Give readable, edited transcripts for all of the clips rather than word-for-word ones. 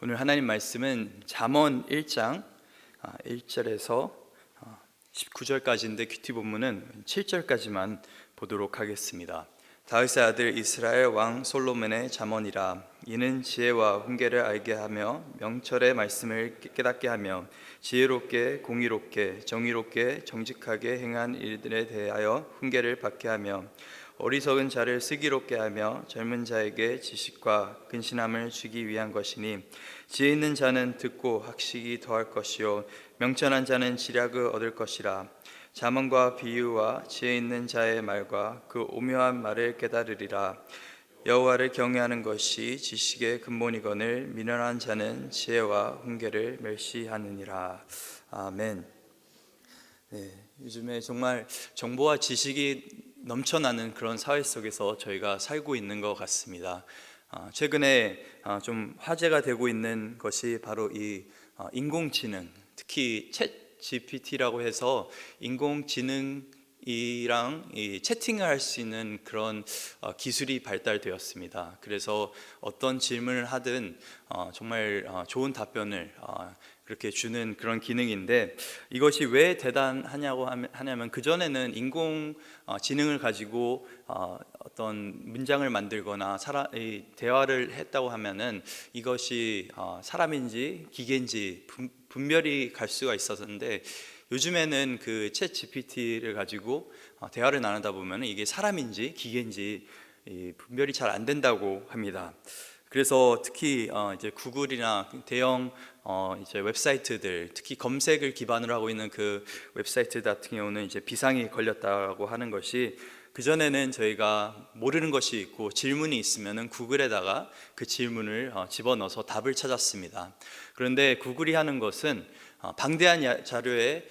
오늘 하나님 말씀은 잠언 1장 1절에서 19절까지인데 큐티 본문은 7절까지만 보도록 하겠습니다. 다윗의 아들 이스라엘 왕 솔로몬의 잠언이라. 이는 지혜와 훈계를 알게 하며 명철의 말씀을 깨닫게 하며 지혜롭게 공의롭게 정의롭게 정직하게 행한 일들에 대하여 훈계를 받게 하며 어리석은 자를 슬기롭게 하며 젊은 자에게 지식과 근신함을 주기 위한 것이니, 지혜 있는 자는 듣고 학식이 더할 것이요 명철한 자는 지략을 얻을 것이라. 잠언과 비유와 지혜 있는 자의 말과 그 오묘한 말을 깨달으리라. 여호와를 경외하는 것이 지식의 근본이거늘 미련한 자는 지혜와 훈계를 멸시하느니라. 아멘. 요즘에 정말 정보와 지식이 넘쳐나는 그런 사회 속에서 저희가 살고 있는 것 같습니다. 최근에 좀 화제가 되고 있는 것이 바로 이 인공지능, 특히 챗 GPT라고 해서 인공지능이랑 이 채팅을 할 수 있는 그런 기술이 발달되었습니다. 그래서 어떤 질문을 하든 정말 좋은 답변을 그렇게 주는 그런 기능인데, 이것이 왜 대단하냐고 하냐면, 그전에는 인공지능을 가지고 어떤 문장을 만들거나 대화를 했다고 하면은 이것이 사람인지 기계인지 분별이 갈 수가 있었는데, 요즘에는 그 챗 GPT를 가지고 대화를 나누다 보면 이게 사람인지 기계인지 분별이 잘 안 된다고 합니다. 그래서 특히 이제 구글이나 대형 이제 웹사이트들, 특히 검색을 기반으로 하고 있는 그 웹사이트 같은 경우는 이제 비상이 걸렸다고 하는 것이, 그전에는 저희가 모르는 것이 있고 질문이 있으면은 구글에다가 그 질문을 집어넣어서 답을 찾았습니다. 그런데 구글이 하는 것은 방대한 자료의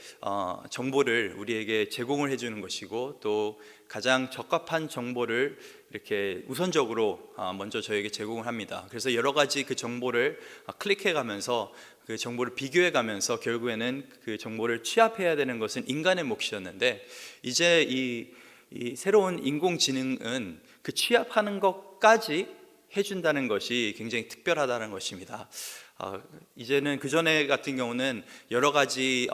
정보를 우리에게 제공을 해주는 것이고, 또 가장 적합한 정보를 이렇게 우선적으로 먼저 저에게 제공을 합니다. 그래서 여러 가지 그 정보를 클릭해 가면서 그 정보를 비교해 가면서 결국에는 그 정보를 취합해야 되는 것은 인간의 몫이었는데, 이제 이 새로운 인공지능은 그 취합하는 것까지 해준다는 것이 굉장히 특별하다는 것입니다. 이제는 그전에 같은 경우는 여러 가지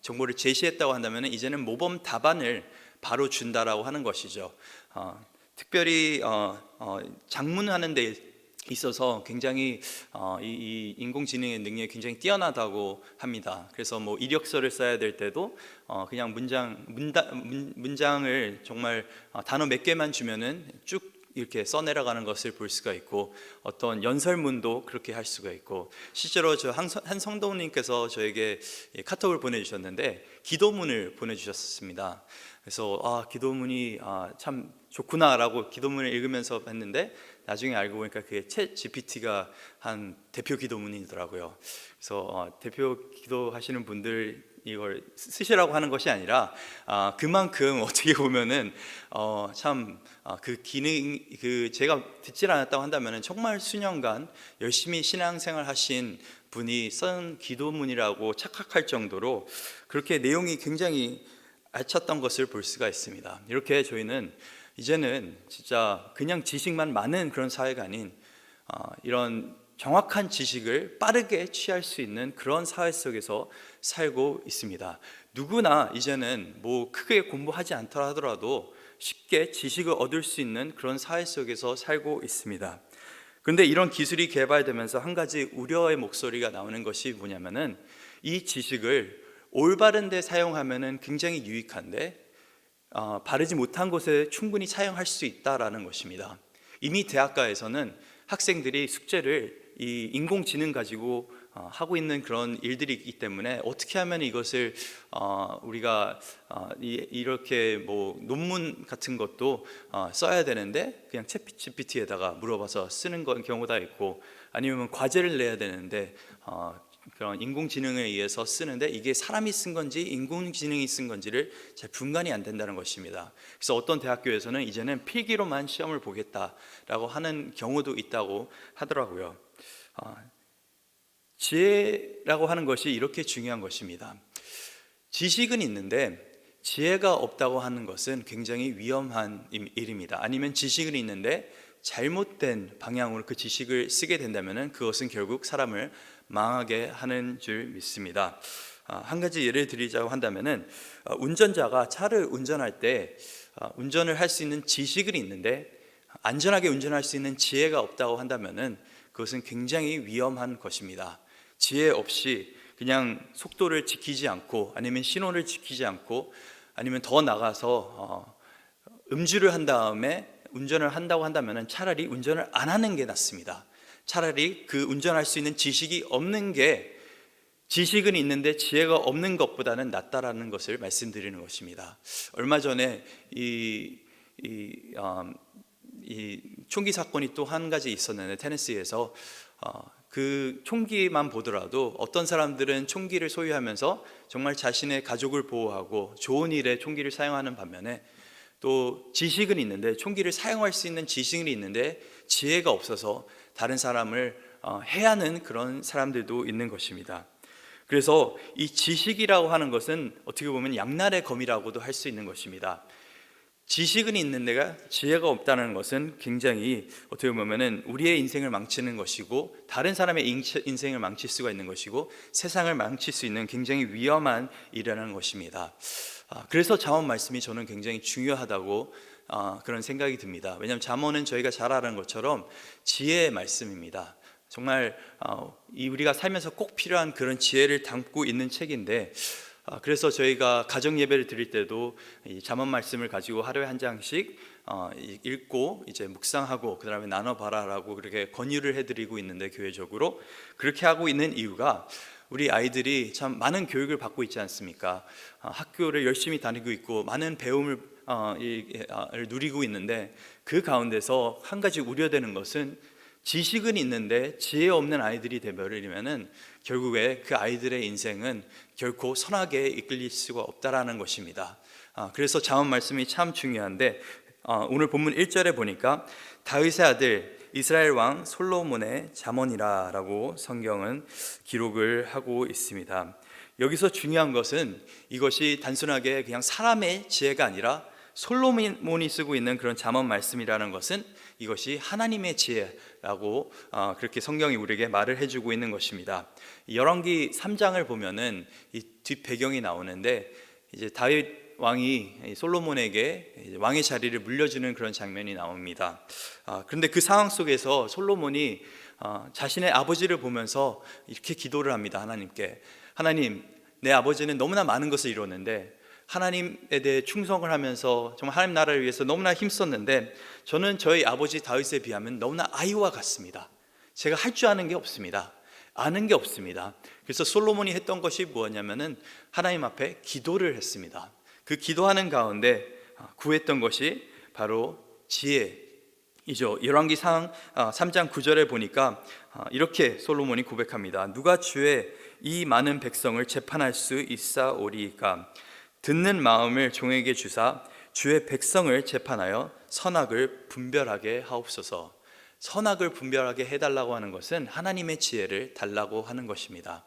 정보를 제시했다고 한다면, 이제는 모범 답안을 바로 준다라고 하는 것이죠. 특별히 작문하는 데 있어서 굉장히 이 인공지능의 능력이 굉장히 뛰어나다고 합니다. 그래서 뭐 이력서를 써야 될 때도 그냥 문장을 정말 단어 몇 개만 주면은 쭉 이렇게 써내려가는 것을 볼 수가 있고, 어떤 연설문도 그렇게 할 수가 있고, 실제로 한 성도님께서 저에게 카톡을 보내주셨는데 기도문을 보내주셨습니다. 그래서 기도문이 참 좋구나라고 기도문을 읽으면서 했는데, 나중에 알고 보니까 그게 챗 GPT가 한 대표 기도문이더라고요. 그래서 대표 기도하시는 분들 이걸 쓰시라고 하는 것이 아니라 그만큼 어떻게 보면은 참 그 기능, 그 제가 듣질 않았다고 한다면은 정말 수년간 열심히 신앙생활 하신 분이 쓴 기도문이라고 착각할 정도로 그렇게 내용이 굉장히 알찼던 것을 볼 수가 있습니다. 이렇게 저희는 이제는 진짜 그냥 지식만 많은 그런 사회가 아닌 이런 정확한 지식을 빠르게 취할 수 있는 그런 사회 속에서 살고 있습니다. 누구나 이제는 뭐 크게 공부하지 않더라 하더라도 쉽게 지식을 얻을 수 있는 그런 사회 속에서 살고 있습니다. 그런데 이런 기술이 개발되면서 한 가지 우려의 목소리가 나오는 것이 뭐냐면은, 이 지식을 올바른 데 사용하면은 굉장히 유익한데 바르지 못한 곳에 충분히 사용할 수 있다라는 것입니다. 이미 대학가에서는 학생들이 숙제를 이 인공지능 가지고 하고 있는 그런 일들이 있기 때문에, 어떻게 하면 이것을 우리가 이렇게 뭐 논문 같은 것도 써야 되는데 그냥 챗 GPT에다가 물어봐서 쓰는 경우가 있고, 아니면 과제를 내야 되는데 그런 인공지능에 의해서 쓰는데 이게 사람이 쓴 건지 인공지능이 쓴 건지를 잘 분간이 안 된다는 것입니다. 그래서 어떤 대학교에서는 이제는 필기로만 시험을 보겠다라고 하는 경우도 있다고 하더라고요. 지혜라고 하는 것이 이렇게 중요한 것입니다. 지식은 있는데 지혜가 없다고 하는 것은 굉장히 위험한 일입니다. 아니면 지식은 있는데 잘못된 방향으로 그 지식을 쓰게 된다면 그것은 결국 사람을 망하게 하는 줄 믿습니다. 한 가지 예를 드리자고 한다면은 운전자가 차를 운전할 때 운전을 할 수 있는 지식은 있는데 안전하게 운전할 수 있는 지혜가 없다고 한다면은 그것은 굉장히 위험한 것입니다. 지혜 없이 그냥 속도를 지키지 않고 아니면 신호를 지키지 않고 아니면 더 나가서 음주를 한 다음에 운전을 한다고 한다면 차라리 운전을 안 하는 게 낫습니다. 차라리 그 운전할 수 있는 지식이 없는 게 지식은 있는데 지혜가 없는 것보다는 낫다라는 것을 말씀드리는 것입니다. 얼마 전에 이 총기 사건이 또 한 가지 있었는데 테네시에서 그 총기만 보더라도 어떤 사람들은 총기를 소유하면서 정말 자신의 가족을 보호하고 좋은 일에 총기를 사용하는 반면에 또 지식은 있는데 총기를 사용할 수 있는 지식은 있는데 지혜가 없어서 다른 사람을 해하는 그런 사람들도 있는 것입니다. 그래서 이 지식이라고 하는 것은 어떻게 보면 양날의 검이라고도 할 수 있는 것입니다. 지식은 있는 데가 지혜가 없다는 것은 굉장히 어떻게 보면은 우리의 인생을 망치는 것이고 다른 사람의 인생을 망칠 수가 있는 것이고 세상을 망칠 수 있는 굉장히 위험한 일이라는 것입니다. 그래서 잠언 말씀이 저는 굉장히 중요하다고 그런 생각이 듭니다. 왜냐하면 잠언은 저희가 잘 아는 것처럼 지혜의 말씀입니다. 정말 우리가 살면서 꼭 필요한 그런 지혜를 담고 있는 책인데 그래서 저희가 가정 예배를 드릴 때도 이 잠언 말씀을 가지고 하루에 한 장씩 읽고 이제 묵상하고 그 다음에 나눠봐라라고 그렇게 권유를 해드리고 있는데 교회적으로 그렇게 하고 있는 이유가 우리 아이들이 참 많은 교육을 받고 있지 않습니까? 학교를 열심히 다니고 있고 많은 배움을 누리고 있는데 그 가운데서 한 가지 우려되는 것은 지식은 있는데 지혜 없는 아이들이 되버리면은 결국에 그 아이들의 인생은 결코 선하게 이끌릴 수가 없다라는 것입니다. 그래서 잠언 말씀이 참 중요한데 오늘 본문 1절에 보니까 다윗의 아들 이스라엘 왕 솔로몬의 잠언이라라고 성경은 기록을 하고 있습니다. 여기서 중요한 것은 이것이 단순하게 그냥 사람의 지혜가 아니라 솔로몬이 쓰고 있는 그런 잠언 말씀이라는 것은 이것이 하나님의 지혜라고 그렇게 성경이 우리에게 말을 해주고 있는 것입니다. 열왕기 3장을 보면은 이 뒷배경이 나오는데 이제 다윗 왕이 솔로몬에게 왕의 자리를 물려주는 그런 장면이 나옵니다. 그런데 그 상황 속에서 솔로몬이 자신의 아버지를 보면서 이렇게 기도를 합니다. 하나님께, 하나님, 내 아버지는 너무나 많은 것을 이뤘는데 하나님에 대해 충성을 하면서 정말 하나님 나라를 위해서 너무나 힘썼는데 저는 저희 아버지 다윗에 비하면 너무나 아이와 같습니다. 제가 할 줄 아는 게 없습니다. 아는 게 없습니다. 그래서 솔로몬이 했던 것이 뭐냐면은 하나님 앞에 기도를 했습니다. 그 기도하는 가운데 구했던 것이 바로 지혜이죠. 열왕기 3장 9절에 보니까 이렇게 솔로몬이 고백합니다. 누가 주의 이 많은 백성을 재판할 수 있사오리이까? 듣는 마음을 종에게 주사 주의 백성을 재판하여 선악을 분별하게 하옵소서. 선악을 분별하게 해달라고 하는 것은 하나님의 지혜를 달라고 하는 것입니다.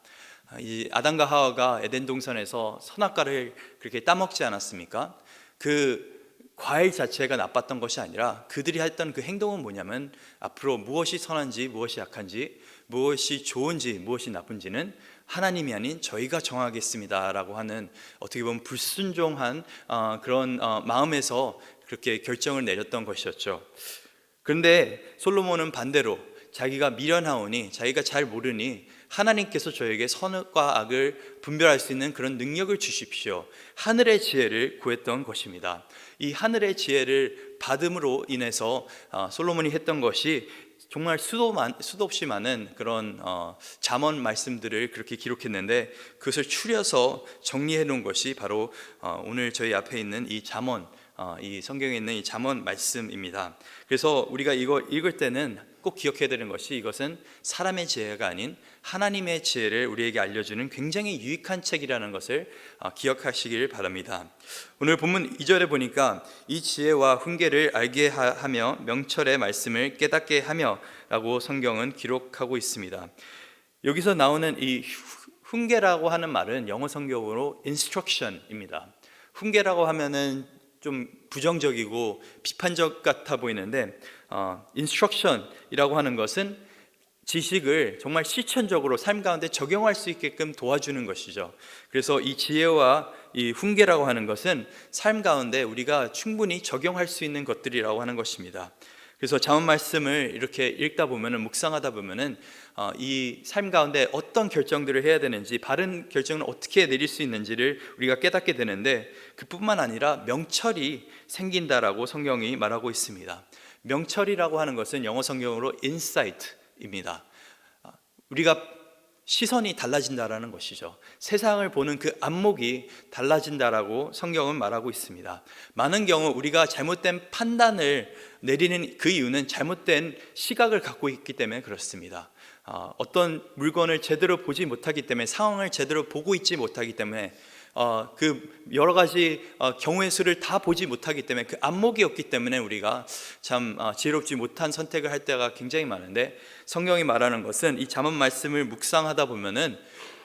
이 아담과 하와가 에덴 동산에서 선악과를 그렇게 따먹지 않았습니까? 그 과일 자체가 나빴던 것이 아니라 그들이 했던 그 행동은 뭐냐면 앞으로 무엇이 선한지 무엇이 악한지 무엇이 좋은지 무엇이 나쁜지는 하나님이 아닌 저희가 정하겠습니다 라고 하는 어떻게 보면 불순종한 그런 마음에서 그렇게 결정을 내렸던 것이었죠. 그런데 솔로몬은 반대로 자기가 미련하오니 자기가 잘 모르니 하나님께서 저에게 선과 악을 분별할 수 있는 그런 능력을 주십시오. 하늘의 지혜를 구했던 것입니다. 이 하늘의 지혜를 받음으로 인해서 솔로몬이 했던 것이 정말 수도 없이 많은 그런 잠언 말씀들을 그렇게 기록했는데 그것을 추려서 정리해 놓은 것이 바로 오늘 저희 앞에 있는 이 잠언, 이 성경에 있는 이 잠언 말씀입니다. 그래서 우리가 이거 읽을 때는 꼭 기억해야 되는 것이 이것은 사람의 지혜가 아닌 하나님의 지혜를 우리에게 알려주는 굉장히 유익한 책이라는 것을 기억하시길 바랍니다. 오늘 본문 2절에 보니까 이 지혜와 훈계를 알게 하며 명철의 말씀을 깨닫게 하며 라고 성경은 기록하고 있습니다. 여기서 나오는 이 훈계라고 하는 말은 영어 성경으로 instruction입니다. 훈계라고 하면은 좀 부정적이고 비판적 같아 보이는데 instruction이라고 하는 것은 지식을 정말 실천적으로 삶 가운데 적용할 수 있게끔 도와주는 것이죠. 그래서 이 지혜와 이 훈계라고 하는 것은 삶 가운데 우리가 충분히 적용할 수 있는 것들이라고 하는 것입니다. 그래서 잠언 말씀을 이렇게 읽다 보면은, 묵상하다 보면은 이 삶 가운데 어떤 결정들을 해야 되는지, 바른 결정을 어떻게 내릴 수 있는지를 우리가 깨닫게 되는데, 그뿐만 아니라 명철이 생긴다라고 성경이 말하고 있습니다. 명철이라고 하는 것은 영어 성경으로 insight입니다. 우리가 시선이 달라진다라는 것이죠. 세상을 보는 그 안목이 달라진다라고 성경은 말하고 있습니다. 많은 경우 우리가 잘못된 판단을 내리는 그 이유는 잘못된 시각을 갖고 있기 때문에 그렇습니다. 어떤 물건을 제대로 보지 못하기 때문에, 상황을 제대로 보고 있지 못하기 때문에, 그 여러 가지 경우의 수를 다 보지 못하기 때문에, 그 안목이 없기 때문에 우리가 참 지혜롭지 못한 선택을 할 때가 굉장히 많은데, 성경이 말하는 것은 이 잠언 말씀을 묵상하다 보면은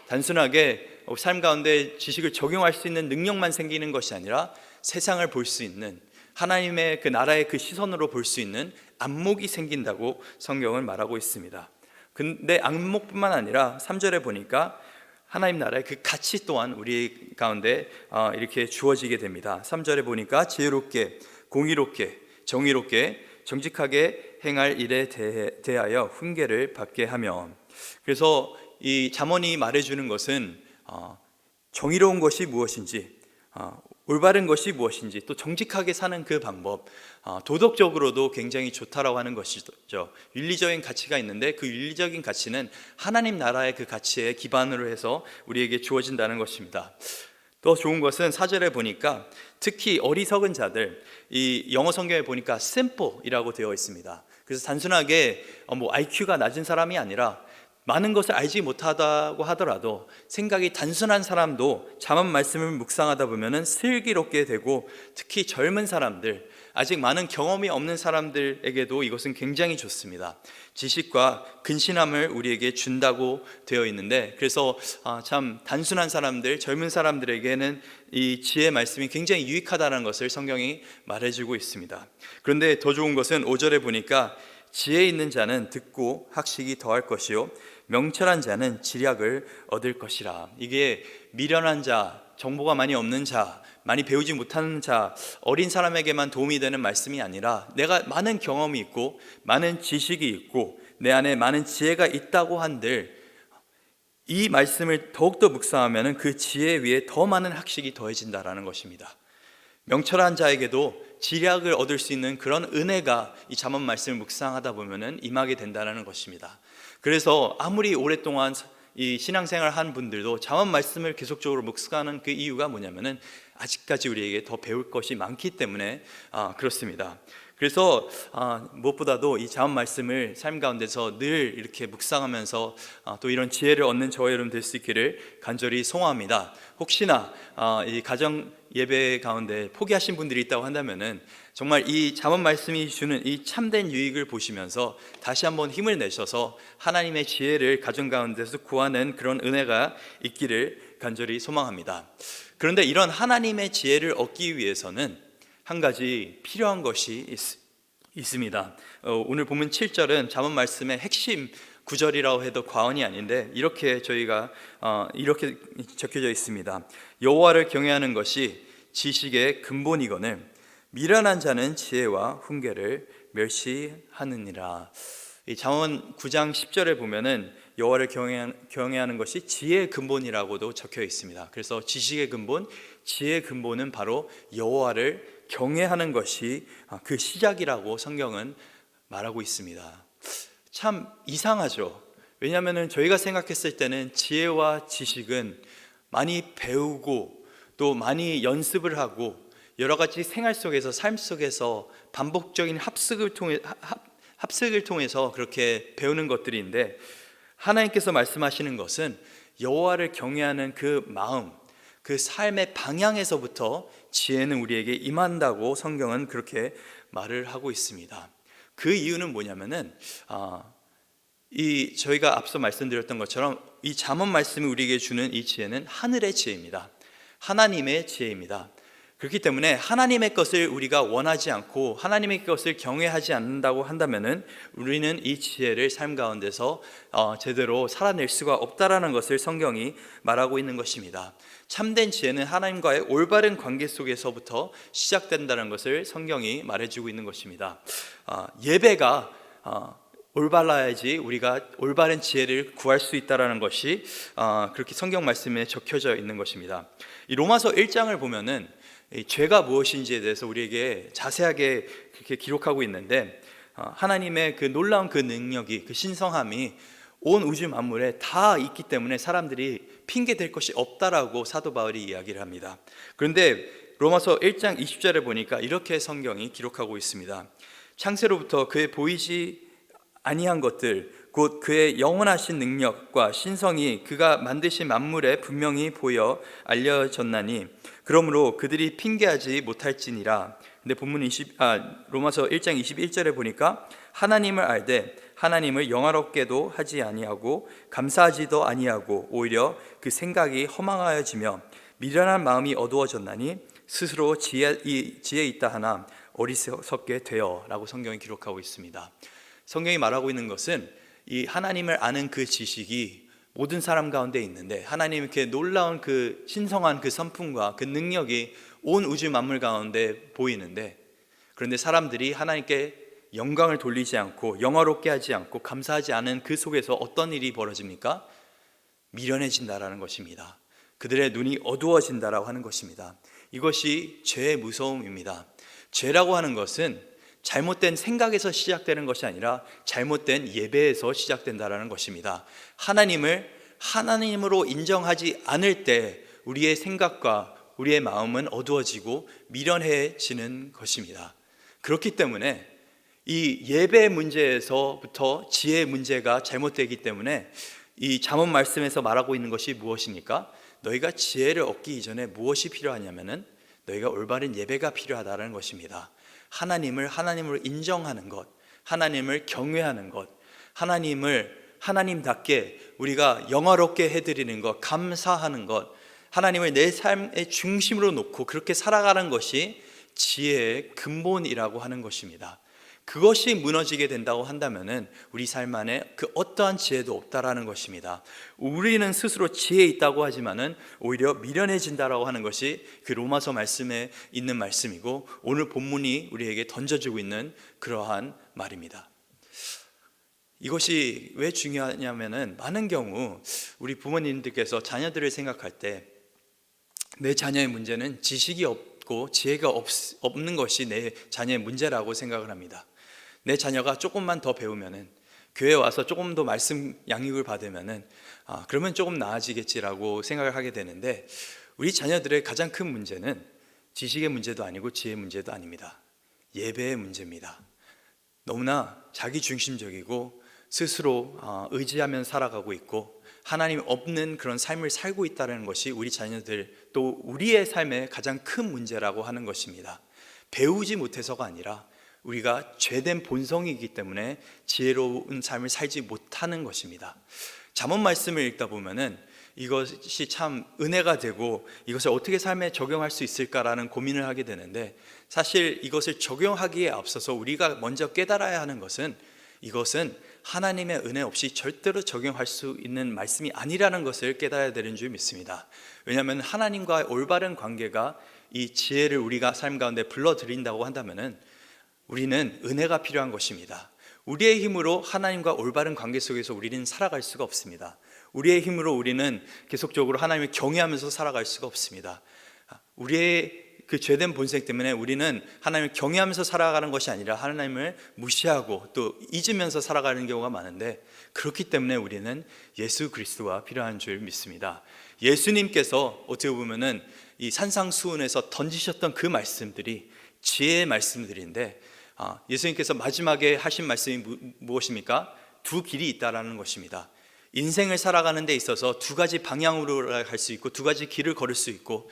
단순하게 삶 가운데 지식을 적용할 수 있는 능력만 생기는 것이 아니라 세상을 볼 수 있는, 하나님의 그 나라의 그 시선으로 볼 수 있는 안목이 생긴다고 성경은 말하고 있습니다. 근데 안목뿐만 아니라 3절에 보니까 하나님 나라의 그 가치 또한 우리 가운데 이렇게 주어지게 됩니다. 3절에 보니까 지혜롭게, 공의롭게, 정의롭게, 정직하게 행할 일에 대하여 훈계를 받게 하며, 그래서 이 잠언이 말해주는 것은 정의로운 것이 무엇인지, 올바른 것이 무엇인지, 또 정직하게 사는 그 방법, 도덕적으로도 굉장히 좋다라고 하는 것이죠. 윤리적인 가치가 있는데 그 윤리적인 가치는 하나님 나라의 그 가치에 기반으로 해서 우리에게 주어진다는 것입니다. 더 좋은 것은 4절에 보니까 특히 어리석은 자들, 이 영어 성경에 보니까 simple이라고 되어 있습니다. 그래서 단순하게 IQ가 낮은 사람이 아니라 많은 것을 알지 못하다고 하더라도 생각이 단순한 사람도 잠언 말씀을 묵상하다 보면은 슬기롭게 되고, 특히 젊은 사람들, 아직 많은 경험이 없는 사람들에게도 이것은 굉장히 좋습니다. 지식과 근신함을 우리에게 준다고 되어 있는데, 그래서 참 단순한 사람들, 젊은 사람들에게는 이 지혜 말씀이 굉장히 유익하다는 것을 성경이 말해주고 있습니다. 그런데 더 좋은 것은 5절에 보니까 지혜 있는 자는 듣고 학식이 더할 것이요 명철한 자는 지략을 얻을 것이라. 이게 미련한 자, 정보가 많이 없는 자, 많이 배우지 못하는 자, 어린 사람에게만 도움이 되는 말씀이 아니라, 내가 많은 경험이 있고 많은 지식이 있고 내 안에 많은 지혜가 있다고 한들 이 말씀을 더욱더 묵상하면 그 지혜 위에 더 많은 학식이 더해진다라는 것입니다. 명철한 자에게도 지략을 얻을 수 있는 그런 은혜가 이 잠언 말씀을 묵상하다 보면은 임하게 된다는 것입니다. 그래서 아무리 오랫동안 이 신앙생활을 한 분들도 잠언 말씀을 계속적으로 묵상하는 그 이유가 뭐냐면은 아직까지 우리에게 더 배울 것이 많기 때문에 그렇습니다. 그래서 무엇보다도 이 잠언 말씀을 삶 가운데서 늘 이렇게 묵상하면서 또 이런 지혜를 얻는 저와 여러분 될 수 있기를 간절히 소원합니다. 혹시나 이 가정 예배 가운데 포기하신 분들이 있다고 한다면은 정말 이 잠언 말씀이 주는 이 참된 유익을 보시면서 다시 한번 힘을 내셔서 하나님의 지혜를 가정 가운데서 구하는 그런 은혜가 있기를 간절히 소망합니다. 그런데 이런 하나님의 지혜를 얻기 위해서는 한 가지 필요한 것이 있습니다. 오늘 본문 7절은 잠언 말씀의 핵심 구절이라고 해도 과언이 아닌데, 이렇게 저희가 이렇게 적혀져 있습니다. 여호와를 경외하는 것이 지식의 근본이거늘 미련한 자는 지혜와 훈계를 멸시하느니라. 이 잠언 9장 10절에 보면은 여호와를 경외하는 것이 지혜의 근본이라고도 적혀 있습니다. 그래서 지식의 근본, 지혜의 근본은 바로 여호와를 경외하는 것이 그 시작이라고 성경은 말하고 있습니다. 참 이상하죠. 왜냐하면 저희가 생각했을 때는 지혜와 지식은 많이 배우고 또 많이 연습을 하고 여러 가지 생활 속에서, 삶 속에서 반복적인 합숙을 통해서 그렇게 배우는 것들인데, 하나님께서 말씀하시는 것은 여호와를 경외하는 그 마음, 그 삶의 방향에서부터 지혜는 우리에게 임한다고 성경은 그렇게 말을 하고 있습니다. 그 이유는 뭐냐면은 저희가 앞서 말씀드렸던 것처럼 이 잠언 말씀이 우리에게 주는 이 지혜는 하늘의 지혜입니다. 하나님의 지혜입니다. 그렇기 때문에 하나님의 것을 우리가 원하지 않고 하나님의 것을 경외하지 않는다고 한다면은 우리는 이 지혜를 삶 가운데서 제대로 살아낼 수가 없다라는 것을 성경이 말하고 있는 것입니다. 참된 지혜는 하나님과의 올바른 관계 속에서부터 시작된다는 것을 성경이 말해주고 있는 것입니다. 예배가 올바라야지 우리가 올바른 지혜를 구할 수 있다는 것이 그렇게 성경 말씀에 적혀져 있는 것입니다. 이 로마서 1장을 보면은 이 죄가 무엇인지에 대해서 우리에게 자세하게 그렇게 기록하고 있는데, 하나님의 그 놀라운 그 능력이, 그 신성함이 온 우주 만물에 다 있기 때문에 사람들이 핑계 댈 것이 없다라고 사도 바울이 이야기를 합니다. 그런데 로마서 1장 20절에 보니까 이렇게 성경이 기록하고 있습니다. 창세로부터 그의 보이지 아니한 것들, 곧 그의 영원하신 능력과 신성이 그가 만드신 만물에 분명히 보여 알려졌나니 그러므로 그들이 핑계하지 못할지니라. 근데 본문 로마서 1장 21절에 보니까 하나님을 알되 하나님을 영화롭게도 하지 아니하고 감사하지도 아니하고 오히려 그 생각이 허망하여지며 미련한 마음이 어두워졌나니 스스로 지혜 있다 하나 어리석게 되어 라고 성경이 기록하고 있습니다. 성경이 말하고 있는 것은 이 하나님을 아는 그 지식이 모든 사람 가운데 있는데, 하나님의 그 놀라운 그 신성한 그 선품과 그 능력이 온 우주 만물 가운데 보이는데, 그런데 사람들이 하나님께 영광을 돌리지 않고 영화롭게 하지 않고 감사하지 않은 그 속에서 어떤 일이 벌어집니까? 미련해진다라는 것입니다. 그들의 눈이 어두워진다라고 하는 것입니다. 이것이 죄의 무서움입니다. 죄라고 하는 것은 잘못된 생각에서 시작되는 것이 아니라 잘못된 예배에서 시작된다라는 것입니다. 하나님을 하나님으로 인정하지 않을 때 우리의 생각과 우리의 마음은 어두워지고 미련해지는 것입니다. 그렇기 때문에 이 예배 문제에서부터 지혜의 문제가 잘못되기 때문에 이 잠언 말씀에서 말하고 있는 것이 무엇입니까? 너희가 지혜를 얻기 이전에 무엇이 필요하냐면은 너희가 올바른 예배가 필요하다는 것입니다. 하나님을 하나님으로 인정하는 것, 하나님을 경외하는 것, 하나님을 하나님답게 우리가 영화롭게 해드리는 것, 감사하는 것, 하나님을 내 삶의 중심으로 놓고 그렇게 살아가는 것이 지혜의 근본이라고 하는 것입니다. 그것이 무너지게 된다고 한다면은 우리 삶 안에 그 어떠한 지혜도 없다라는 것입니다. 우리는 스스로 지혜 있다고 하지만은 오히려 미련해진다라고 하는 것이 그 로마서 말씀에 있는 말씀이고, 오늘 본문이 우리에게 던져주고 있는 그러한 말입니다. 이것이 왜 중요하냐면은 많은 경우 우리 부모님들께서 자녀들을 생각할 때 내 자녀의 문제는 지식이 없고 지혜가 없는 것이 내 자녀의 문제라고 생각을 합니다. 내 자녀가 조금만 더 배우면은, 교회 와서 조금 더 말씀 양육을 받으면은 그러면 조금 나아지겠지라고 생각을 하게 되는데, 우리 자녀들의 가장 큰 문제는 지식의 문제도 아니고 지혜의 문제도 아닙니다. 예배의 문제입니다. 너무나 자기중심적이고 스스로 의지하면 살아가고 있고 하나님 없는 그런 삶을 살고 있다는 것이 우리 자녀들, 또 우리의 삶의 가장 큰 문제라고 하는 것입니다. 배우지 못해서가 아니라 우리가 죄된 본성이기 때문에 지혜로운 삶을 살지 못하는 것입니다. 잠언 말씀을 읽다 보면은 이것이 참 은혜가 되고 이것을 어떻게 삶에 적용할 수 있을까라는 고민을 하게 되는데, 사실 이것을 적용하기에 앞서서 우리가 먼저 깨달아야 하는 것은 이것은 하나님의 은혜 없이 절대로 적용할 수 있는 말씀이 아니라는 것을 깨달아야 되는 줄 믿습니다. 왜냐하면 하나님과의 올바른 관계가 이 지혜를 우리가 삶 가운데 불러들인다고 한다면은 우리는 은혜가 필요한 것입니다. 우리의 힘으로 하나님과 올바른 관계 속에서 우리는 살아갈 수가 없습니다. 우리의 힘으로 우리는 계속적으로 하나님을 경외하면서 살아갈 수가 없습니다. 우리의 그 죄된 본성 때문에 우리는 하나님을 경외하면서 살아가는 것이 아니라 하나님을 무시하고 또 잊으면서 살아가는 경우가 많은데, 그렇기 때문에 우리는 예수 그리스도가 필요한 줄 믿습니다. 예수님께서 어떻게 보면은 이 산상수훈에서 던지셨던 그 말씀들이 지혜의 말씀들인데, 예수님께서 마지막에 하신 말씀이 무엇입니까? 두 길이 있다라는 것입니다. 인생을 살아가는 데 있어서 두 가지 방향으로 갈 수 있고 두 가지 길을 걸을 수 있고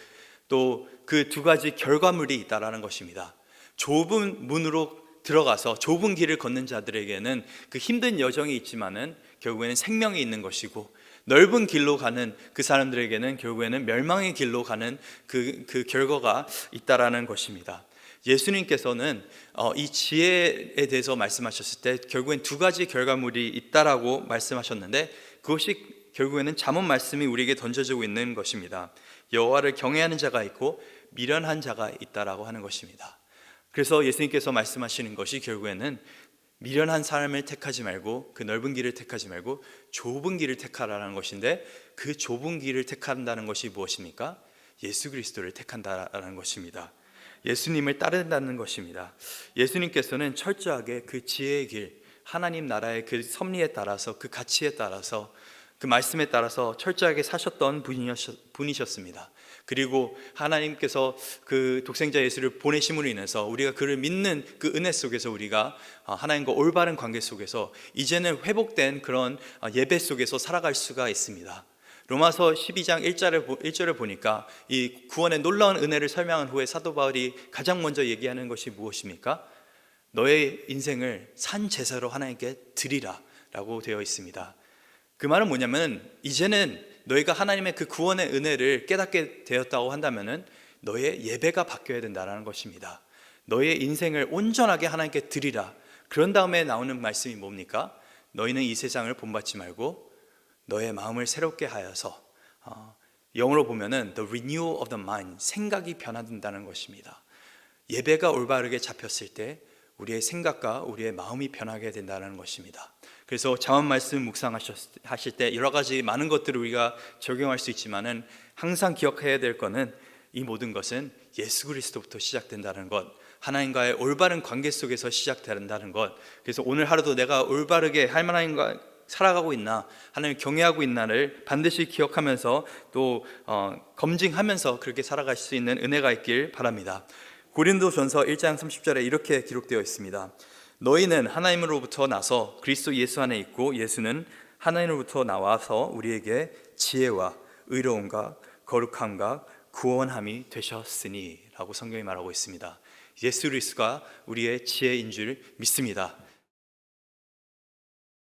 또 그 두 가지 결과물이 있다라는 것입니다. 좁은 문으로 들어가서 좁은 길을 걷는 자들에게는 그 힘든 여정이 있지만은 결국에는 생명이 있는 것이고, 넓은 길로 가는 그 사람들에게는 결국에는 멸망의 길로 가는 그 결과가 있다라는 것입니다. 예수님께서는 이 지혜에 대해서 말씀하셨을 때 결국엔 두 가지 결과물이 있다라고 말씀하셨는데, 그것이 결국에는 잠언 말씀이 우리에게 던져지고 있는 것입니다. 여호와를 경외하는 자가 있고 미련한 자가 있다라고 하는 것입니다. 그래서 예수님께서 말씀하시는 것이 결국에는 미련한 사람을 택하지 말고 그 넓은 길을 택하지 말고 좁은 길을 택하라는 것인데, 그 좁은 길을 택한다는 것이 무엇입니까? 예수 그리스도를 택한다라는 것입니다. 예수님을 따른다는 것입니다. 예수님께서는 철저하게 그 지혜의 길, 하나님 나라의 그 섭리에 따라서, 그 가치에 따라서, 그 말씀에 따라서 철저하게 사셨던 분이셨습니다. 그리고 하나님께서 그 독생자 예수를 보내심으로 인해서 우리가 그를 믿는 그 은혜 속에서 우리가 하나님과 올바른 관계 속에서 이제는 회복된 그런 예배 속에서 살아갈 수가 있습니다. 로마서 12장 1절을 보니까 이 구원의 놀라운 은혜를 설명한 후에 사도 바울이 가장 먼저 얘기하는 것이 무엇입니까? 너의 인생을 산 제사로 하나님께 드리라 라고 되어 있습니다. 그 말은 뭐냐면, 이제는 너희가 하나님의 그 구원의 은혜를 깨닫게 되었다고 한다면 너의 예배가 바뀌어야 된다는 것입니다. 너의 인생을 온전하게 하나님께 드리라. 그런 다음에 나오는 말씀이 뭡니까? 너희는 이 세상을 본받지 말고 너의 마음을 새롭게 하여서, 영어로 보면은 the renewal of the mind, 생각이 변화된다는 것입니다. 예배가 올바르게 잡혔을 때 우리의 생각과 우리의 마음이 변하게 된다는 것입니다. 그래서 잠언 말씀 묵상하실 때 여러 가지 많은 것들을 우리가 적용할 수 있지만은 항상 기억해야 될 것은, 이 모든 것은 예수 그리스도부터 시작된다는 것, 하나님과의 올바른 관계 속에서 시작된다는 것. 그래서 오늘 하루도 내가 올바르게 하나님과 살아가고 있나, 하나님을 경외하고 있나를 반드시 기억하면서 또 검증하면서 그렇게 살아갈 수 있는 은혜가 있길 바랍니다. 고린도전서 1장 30절에 이렇게 기록되어 있습니다. 너희는 하나님으로부터 나서 그리스도 예수 안에 있고 예수는 하나님으로부터 나와서 우리에게 지혜와 의로움과 거룩함과 구원함이 되셨으니 라고 성경이 말하고 있습니다. 예수 그리스도가 우리의 지혜인 줄 믿습니다.